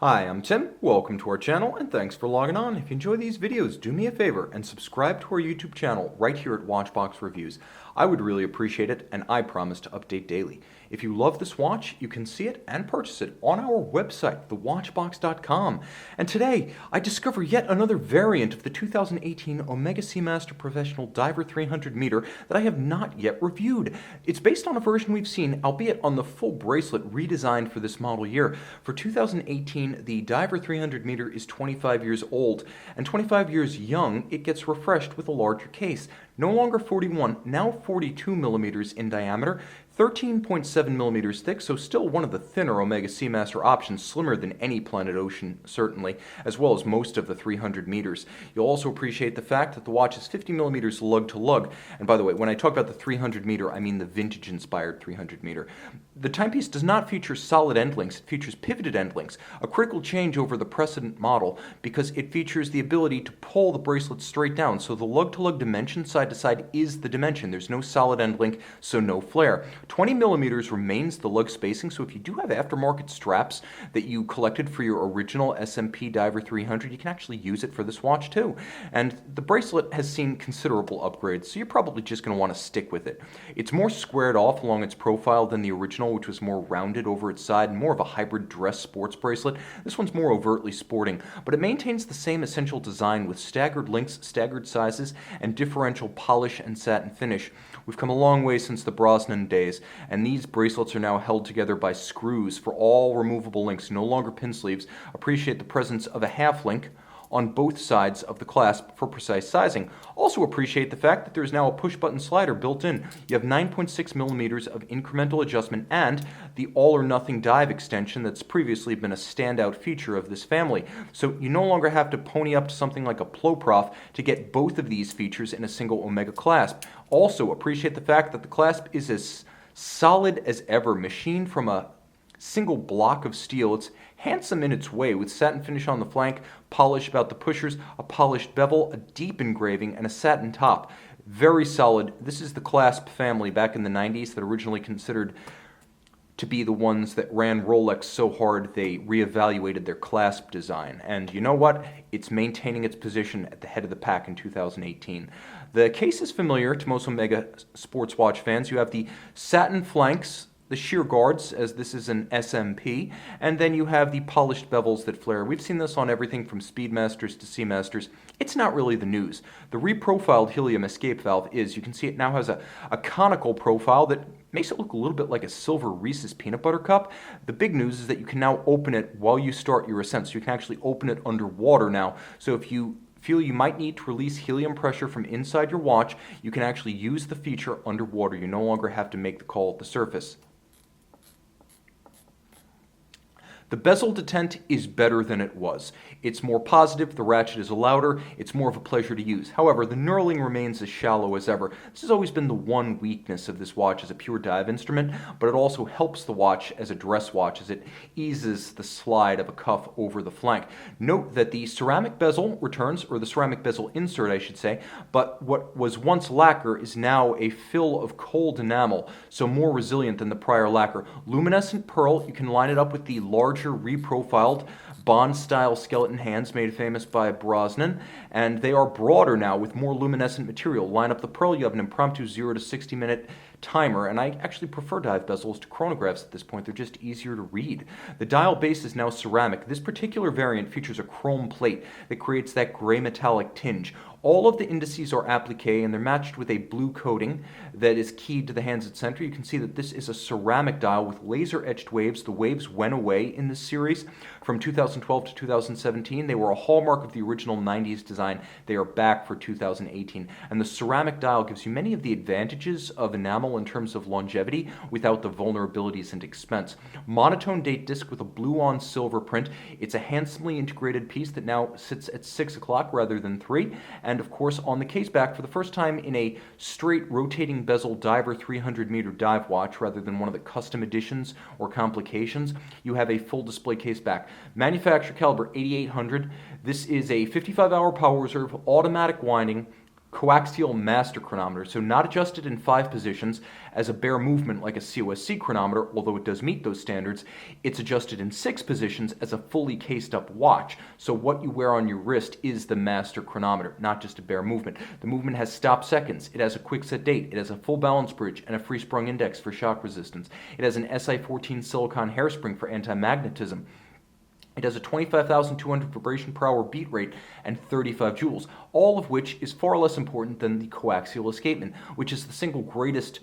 Hi, I'm Tim. Welcome to our channel and thanks for logging on. If you enjoy these videos, do me a favor and subscribe to our YouTube channel right here at Watchbox Reviews. I would really appreciate it and I promise to update daily. If you love this watch, you can see it and purchase it on our website, thewatchbox.com. And today, I discover yet another variant of the 2018 Omega Seamaster Professional Diver 300 meter that I have not yet reviewed. It's based on a version we've seen, albeit on the full bracelet redesigned for this model year. For 2018, the Diver 300 meter is 25 years old, and 25 years young, it gets refreshed with a larger case. No longer 41, now 42 millimeters in diameter, 13.7 millimeters thick, so still one of the thinner Omega Seamaster options, slimmer than any Planet Ocean, certainly, as well as most of the 300 meters. You'll also appreciate the fact that the watch is 50 millimeters lug-to-lug, and by the way, when I talk about the 300 meter, I mean the vintage-inspired 300 meter. The timepiece does not feature solid end links, it features pivoted end links, a critical change over the precedent model because it features the ability to pull the bracelet straight down, so the lug-to-lug dimension side to side is the dimension. There's no solid end link, so no flare. 20 millimeters remains the lug spacing, so if you do have aftermarket straps that you collected for your original SMP Diver 300, you can actually use it for this watch too. And the bracelet has seen considerable upgrades, so you're probably just going to want to stick with it. It's more squared off along its profile than the original, which was more rounded over its side and more of a hybrid dress sports bracelet. This one's more overtly sporting, but it maintains the same essential design with staggered links, staggered sizes, and differential polish and satin finish. We've come a long way since the Brosnan days, and these bracelets are now held together by screws for all removable links, no longer pin sleeves. Appreciate the presence of a half link on both sides of the clasp for precise sizing. Also appreciate the fact that there is now a push-button slider built in. You have 9.6 millimeters of incremental adjustment and the all-or-nothing dive extension that's previously been a standout feature of this family. So you no longer have to pony up to something like a Ploprof to get both of these features in a single Omega clasp. Also appreciate the fact that the clasp is as solid as ever, machined from a single block of steel. It's handsome in its way with satin finish on the flank, polish about the pushers, a polished bevel, a deep engraving, and a satin top. Very solid. This is the clasp family back in the 90s that originally considered to be the ones that ran Rolex so hard they reevaluated their clasp design. And you know what? It's maintaining its position at the head of the pack in 2018. The case is familiar to most Omega sports watch fans. You have the satin flanks, the sheer guards, as this is an SMP, and then you have the polished bevels that flare. We've seen this on everything from Speedmasters to Seamasters. It's not really the news. The reprofiled helium escape valve is, you can see it now has a conical profile that makes it look a little bit like a silver Reese's peanut butter cup. The big news is that you can now open it while you start your ascent, so you can actually open it underwater now. So if you feel you might need to release helium pressure from inside your watch, you can actually use the feature underwater. You no longer have to make the call at the surface. The bezel detent is better than it was. It's more positive, the ratchet is louder, it's more of a pleasure to use. However, the knurling remains as shallow as ever. This has always been the one weakness of this watch as a pure dive instrument, but it also helps the watch as a dress watch as it eases the slide of a cuff over the flank. Note that the ceramic bezel returns, or the ceramic bezel insert I should say, but what was once lacquer is now a fill of cold enamel, so more resilient than the prior lacquer. Luminescent pearl, you can line it up with the larger reprofiled Bond-style skeleton hands made famous by Brosnan, and they are broader now with more luminescent material. Line up the pearl, you have an impromptu 0 to 60 minute timer, and I actually prefer dive bezels to chronographs at this point. They're just easier to read. The dial base is now ceramic. This particular variant features a chrome plate that creates that gray metallic tinge. All of the indices are applique, and they're matched with a blue coating that is keyed to the hands at center. You can see that this is a ceramic dial with laser-etched waves. The waves went away in this series from 2012 to 2017. They were a hallmark of the original 90s design. They are back for 2018. And the ceramic dial gives you many of the advantages of enamel in terms of longevity without the vulnerabilities and expense. Monotone date disc with a blue-on silver print. It's a handsomely integrated piece that now sits at 6 o'clock rather than 3. And of course, on the case back, for the first time in a straight rotating bezel Diver 300 meter dive watch, rather than one of the custom editions or complications, you have a full display case back. Manufacturer caliber 8800. This is a 55-hour power reserve, automatic winding, coaxial master chronometer, so not adjusted in 5 positions as a bare movement like a COSC chronometer, although it does meet those standards. It's adjusted in 6 positions as a fully cased up watch, so what you wear on your wrist is the master chronometer, not just a bare movement. The movement has stop seconds, it has a quick set date, it has a full balance bridge, and a free sprung index for shock resistance. It has an SI-14 silicon hairspring for anti-magnetism. It has a 25,200 vibration per hour beat rate and 35 joules, all of which is far less important than the coaxial escapement, which is the single greatest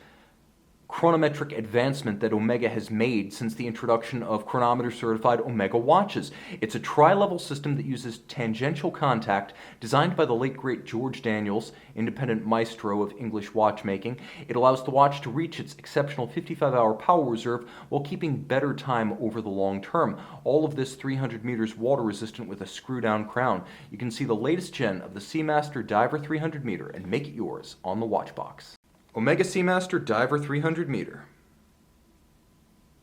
chronometric advancement that Omega has made since the introduction of chronometer-certified Omega watches. It's a tri-level system that uses tangential contact, designed by the late great George Daniels, independent maestro of English watchmaking. It allows the watch to reach its exceptional 55-hour power reserve while keeping better time over the long term. All of this 300 meters water resistant with a screw-down crown. You can see the latest gen of the Seamaster Diver 300 meter and make it yours on the Watchbox. Omega Seamaster Diver 300 meter.